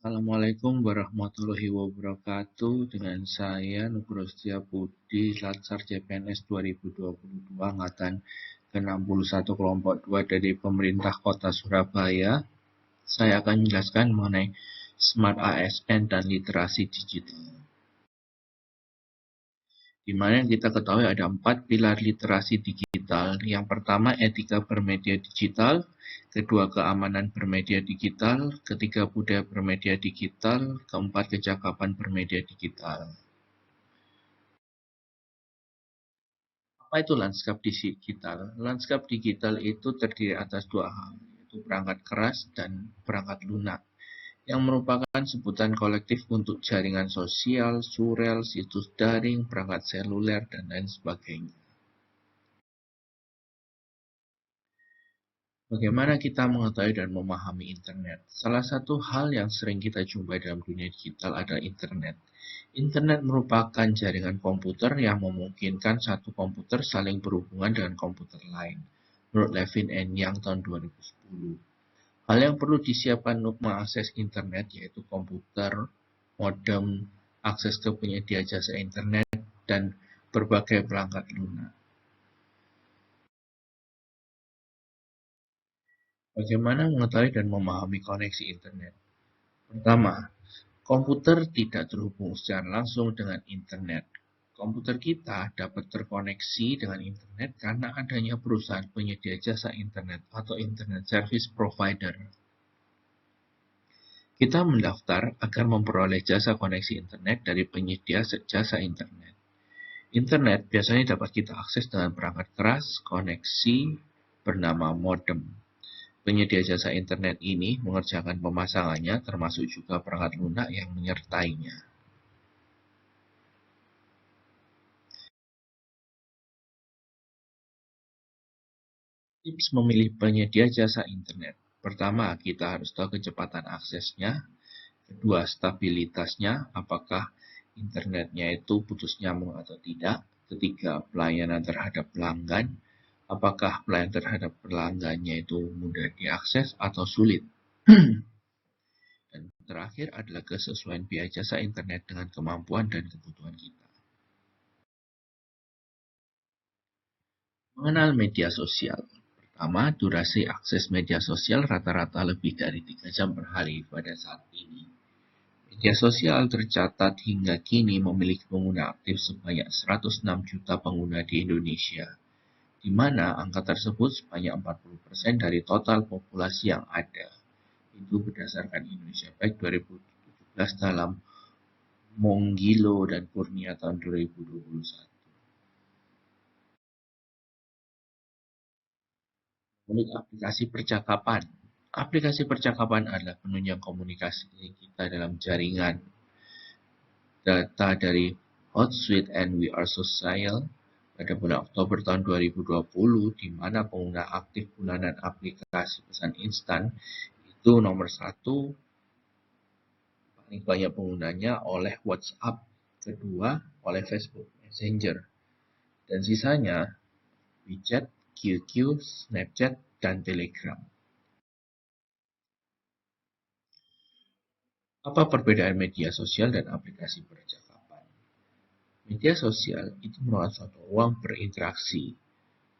Assalamualaikum warahmatullahi wabarakatuh. Dengan saya Nugroho Setiabudi, Latsar CPNS 2022 angkatan ke-61 kelompok 2 dari pemerintah Kota Surabaya. Saya akan menjelaskan mengenai Smart ASN dan literasi digital. Di mana kita ketahui ada 4 pilar literasi digital. Yang pertama, etika bermedia digital. Kedua, keamanan bermedia digital. Ketiga, budaya bermedia digital. Keempat, kecakapan bermedia digital. Apa itu lanskap digital? Lanskap digital itu terdiri atas dua hal, yaitu perangkat keras dan perangkat lunak, yang merupakan sebutan kolektif untuk jaringan sosial, surel, situs daring, perangkat seluler, dan lain sebagainya. Bagaimana kita mengetahui dan memahami internet? Salah satu hal yang sering kita jumpai dalam dunia digital adalah internet. Internet merupakan jaringan komputer yang memungkinkan satu komputer saling berhubungan dengan komputer lain. Menurut Levin and Young tahun 2010. Hal yang perlu disiapkan untuk mengakses internet yaitu komputer, modem, akses ke penyedia jasa internet, dan berbagai perangkat lunak. Bagaimana mengetahui dan memahami koneksi internet? Pertama, komputer tidak terhubung secara langsung dengan internet. Komputer kita dapat terkoneksi dengan internet karena adanya perusahaan penyedia jasa internet atau internet service provider. Kita mendaftar agar memperoleh jasa koneksi internet dari penyedia jasa internet. Internet biasanya dapat kita akses dengan perangkat keras koneksi bernama modem. Penyedia jasa internet ini mengerjakan pemasangannya, termasuk juga perangkat lunak yang menyertainya. Tips memilih penyedia jasa internet. Pertama, kita harus tahu kecepatan aksesnya. Kedua, stabilitasnya, apakah internetnya itu putus nyambung atau tidak. Ketiga, pelayanan terhadap pelanggan. Apakah pelayanan terhadap pelanggannya itu mudah diakses atau sulit. Dan terakhir adalah kesesuaian biaya jasa internet dengan kemampuan dan kebutuhan kita. Mengenal media sosial. Pertama, durasi akses media sosial rata-rata lebih dari 3 jam per hari pada saat ini. Media sosial tercatat hingga kini memiliki pengguna aktif sebanyak 106 juta pengguna di Indonesia, di mana angka tersebut sebanyak 40% dari total populasi yang ada. Itu berdasarkan Indonesia Baik 2017 dalam Monggilo dan Kurnia tahun 2021. Unit aplikasi percakapan. Aplikasi percakapan adalah penunjang komunikasi kita dalam jaringan. Data dari Hotsuite and We Are Social pada bulan Oktober tahun 2020, di mana pengguna aktif bulanan aplikasi pesan instan itu nomor 1, paling banyak penggunanya oleh WhatsApp, kedua oleh Facebook Messenger, dan sisanya WeChat, QQ, Snapchat, dan Telegram. Apa perbedaan media sosial dan aplikasi percakapan? Media sosial itu merupakan suatu ruang berinteraksi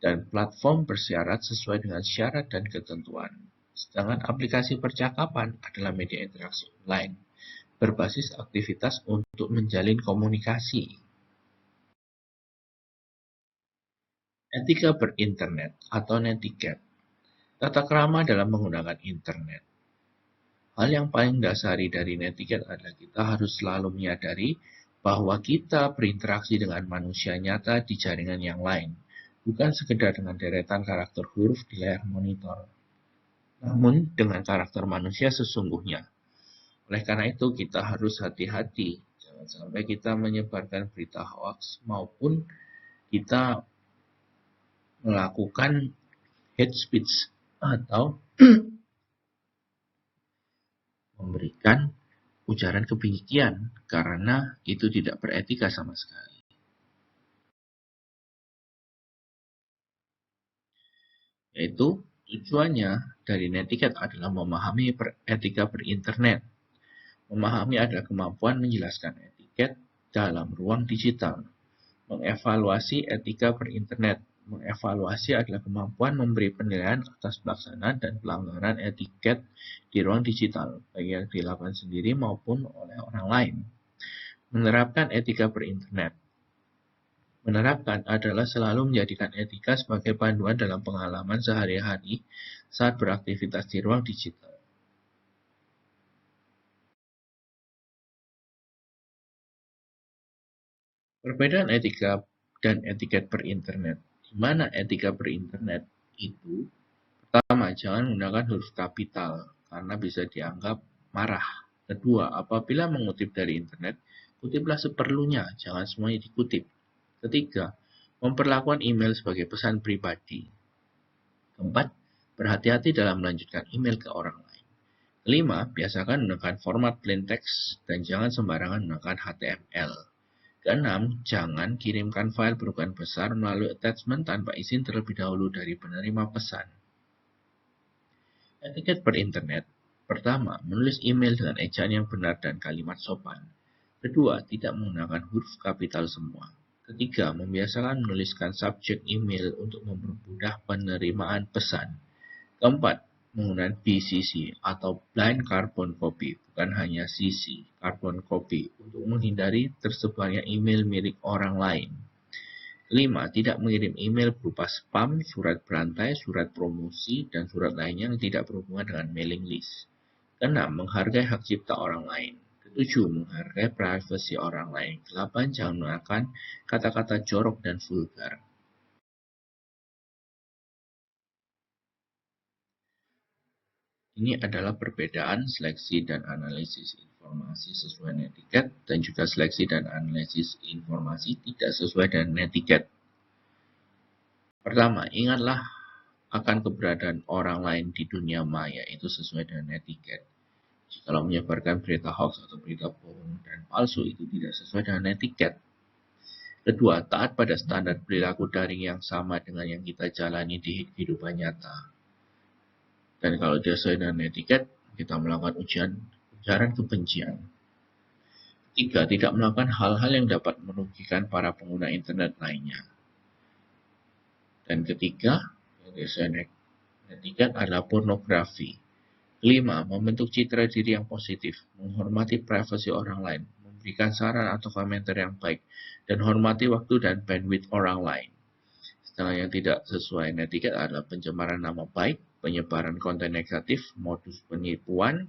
dan platform bersyarat sesuai dengan syarat dan ketentuan. Sedangkan aplikasi percakapan adalah media interaksi online, berbasis aktivitas untuk menjalin komunikasi. Etika berinternet atau netiquette. Tata krama dalam menggunakan internet. Hal yang paling dasari dari netiquette adalah kita harus selalu menyadari bahwa kita berinteraksi dengan manusia nyata di jaringan yang lain, bukan sekedar dengan deretan karakter huruf di layar monitor, namun dengan karakter manusia sesungguhnya. Oleh karena itu, kita harus hati-hati, jangan sampai kita menyebarkan berita hoax maupun kita melakukan hate speech atau memberikan ujaran kebencian, karena itu tidak beretika sama sekali. Yaitu tujuannya dari netiquette adalah memahami etika berinternet. Memahami adalah kemampuan menjelaskan etiket dalam ruang digital. Mengevaluasi etika berinternet. Mengevaluasi adalah kemampuan memberi penilaian atas pelaksanaan dan pelanggaran etiket di ruang digital, baik yang dilakukan sendiri maupun oleh orang lain. Menerapkan etika berinternet. Menerapkan adalah selalu menjadikan etika sebagai panduan dalam pengalaman sehari-hari saat beraktivitas di ruang digital. Perbedaan etika dan etiket berinternet. Di mana etika berinternet itu, pertama, jangan menggunakan huruf kapital karena bisa dianggap marah. Kedua, apabila mengutip dari internet, kutiplah seperlunya, jangan semuanya dikutip. Ketiga, memperlakukan email sebagai pesan pribadi. Keempat, berhati-hati dalam melanjutkan email ke orang lain. Kelima, biasakan menggunakan format plain text dan jangan sembarangan menggunakan HTML. Keenam, jangan kirimkan file berukuran besar melalui attachment tanpa izin terlebih dahulu dari penerima pesan. Etiket berinternet. Pertama, menulis email dengan ejaan yang benar dan kalimat sopan. Kedua, tidak menggunakan huruf kapital semua. Ketiga, membiasakan menuliskan subjek email untuk mempermudah penerimaan pesan. Keempat, menggunakan BCC atau Blind Carbon Copy, bukan hanya CC, Carbon Copy, untuk menghindari tersebarnya email milik orang lain. Kelima, tidak mengirim email berupa spam, surat berantai, surat promosi, dan surat lainnya yang tidak berhubungan dengan mailing list. Keenam, menghargai hak cipta orang lain. Ketujuh, menghargai privasi orang lain. Delapan, jangan menggunakan kata-kata jorok dan vulgar. Ini adalah perbedaan seleksi dan analisis informasi sesuai netiquette dan juga seleksi dan analisis informasi tidak sesuai dengan netiquette. Pertama, ingatlah akan keberadaan orang lain di dunia maya itu sesuai dengan netiquette. Jikalau menyebarkan berita hoax atau berita bohong dan palsu itu tidak sesuai dengan netiquette. Kedua, taat pada standar perilaku daring yang sama dengan yang kita jalani di kehidupan nyata. Dan kalau tidak sesuai dengan netiquette, kita melakukan ujaran kebencian. Tiga, tidak melakukan hal-hal yang dapat merugikan para pengguna internet lainnya. Dan ketiga, yang sesuai netiquette adalah pornografi. Kelima, membentuk citra diri yang positif, menghormati privasi orang lain, memberikan saran atau komentar yang baik, dan hormati waktu dan bandwidth orang lain. Sedangkan yang tidak sesuai netiquette adalah pencemaran nama baik, penyebaran konten negatif, modus penipuan,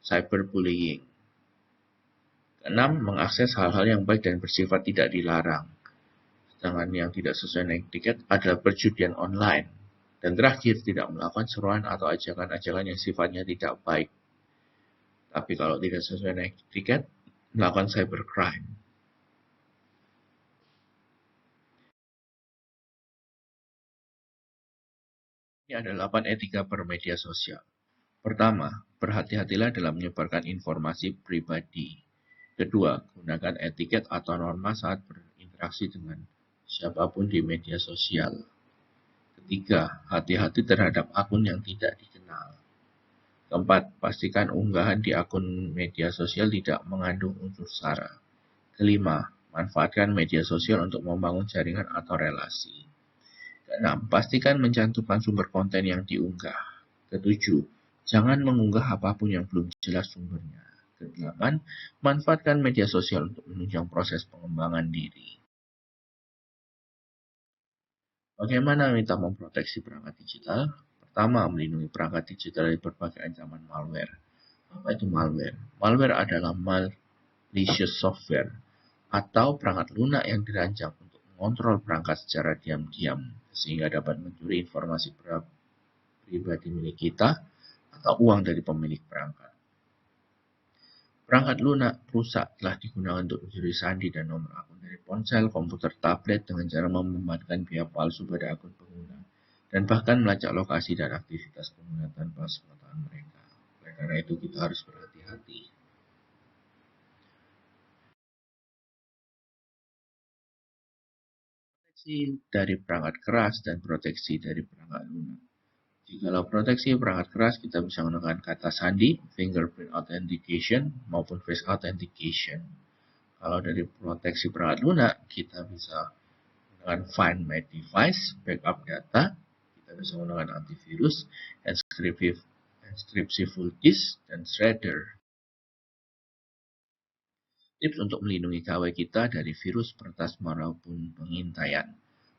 cyberbullying. Keenam, mengakses hal-hal yang baik dan bersifat tidak dilarang. Sedangkan yang tidak sesuai netiquette adalah perjudian online. Dan terakhir, tidak melakukan seruan atau ajakan-ajakan yang sifatnya tidak baik. Tapi kalau tidak sesuai netiquette, melakukan cybercrime. Ini adalah 8 etika bermedia sosial. Pertama, berhati-hatilah dalam menyebarkan informasi pribadi. Kedua, gunakan etiket atau norma saat berinteraksi dengan siapapun di media sosial. Ketiga, hati-hati terhadap akun yang tidak dikenal. Keempat, pastikan unggahan di akun media sosial tidak mengandung unsur sara. Kelima, manfaatkan media sosial untuk membangun jaringan atau relasi. Keenam, pastikan mencantumkan sumber konten yang diunggah. Ketujuh, jangan mengunggah apapun yang belum jelas sumbernya. Kedelapan, manfaatkan media sosial untuk menunjang proses pengembangan diri. Bagaimana kita memproteksi perangkat digital? Pertama, melindungi perangkat digital dari berbagai ancaman malware. Apa itu malware? Malware adalah malicious software atau perangkat lunak yang dirancang untuk mengontrol perangkat secara diam-diam sehingga dapat mencuri informasi pribadi milik kita atau uang dari pemilik perangkat. Perangkat lunak rusak telah digunakan untuk mencuri sandi dan nomor akun dari ponsel, komputer, tablet dengan cara membebankan biaya palsu pada akun pengguna dan bahkan melacak lokasi dan aktivitas pengguna tanpa sepengetahuan mereka. Oleh karena itu kita harus berhati-hati. Proteksi dari perangkat keras dan proteksi dari perangkat lunak. Jikalau proteksi perangkat keras, kita bisa menggunakan kata sandi, fingerprint authentication, maupun face authentication. Kalau dari proteksi perangkat lunak, kita bisa menggunakan find my device, backup data, kita bisa menggunakan antivirus, enkripsi full disk, dan shredder. Tips untuk melindungi gawai kita dari virus, peretas, maupun pengintaian.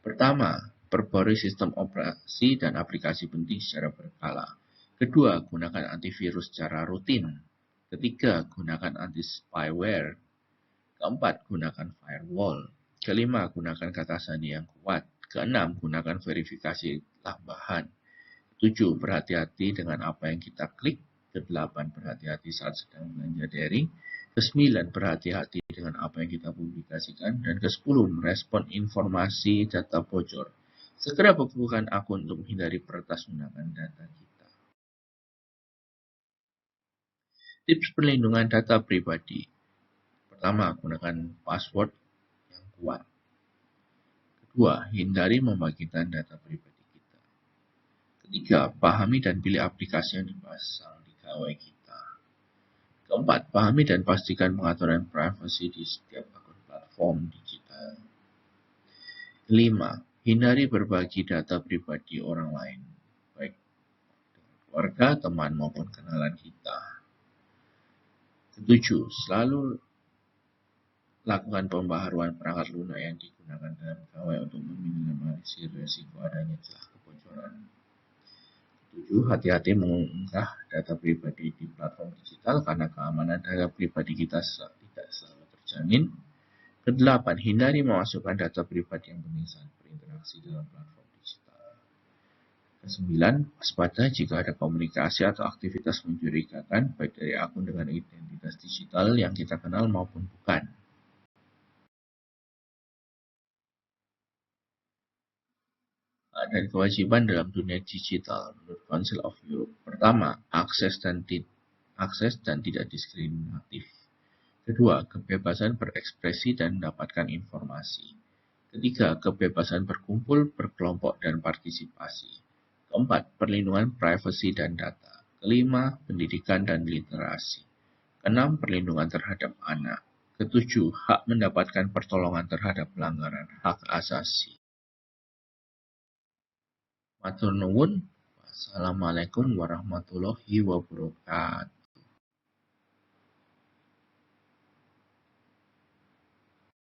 Pertama, perbarui sistem operasi dan aplikasi penting secara berkala. Kedua, gunakan antivirus secara rutin. Ketiga, gunakan anti-spyware. Keempat, gunakan firewall. Kelima, gunakan kata sandi yang kuat. Keenam, gunakan verifikasi tambahan. Ketujuh, berhati-hati dengan apa yang kita klik. Kedelapan, berhati-hati saat sedang belanja daring. Kesembilan, berhati-hati dengan apa yang kita publikasikan. Dan kesepuluh, merespon informasi data bocor. Segera bukukan akun untuk menghindari peretas menggunakan data kita. Tips perlindungan data pribadi. Pertama, gunakan password yang kuat. Kedua, hindari membagikan data pribadi kita. Ketiga, pahami dan pilih aplikasi yang dipasang di gawai kita. Keempat, pahami dan pastikan pengaturan privasi di setiap akun platform digital. Kelima, hindari berbagi data pribadi orang lain, baik keluarga, teman, maupun kenalan kita. Ketujuh, selalu lakukan pembaharuan perangkat lunak yang digunakan dalam gawai untuk meminimalisir risiko adanya celah kebocoran. Ketujuh, hati-hati mengunggah data pribadi di platform digital karena keamanan data pribadi kita tidak selalu terjamin. Kedelapan, hindari memasukkan data pribadi yang penting saat berinteraksi dalam platform digital. Kesembilan, waspada jika ada komunikasi atau aktivitas mencurigakan baik dari akun dengan identitas digital yang kita kenal maupun bukan. Dan kewajiban dalam dunia digital menurut Council of Europe. Pertama, akses dan tidak diskriminatif. Kedua, kebebasan berekspresi dan mendapatkan informasi. Ketiga, kebebasan berkumpul, berkelompok, dan partisipasi. Keempat, perlindungan privasi dan data. Kelima, pendidikan dan literasi. Keenam, perlindungan terhadap anak. Ketujuh, hak mendapatkan pertolongan terhadap pelanggaran hak asasi. Matur nuwun. Wassalamualaikum warahmatullahi wabarakatuh.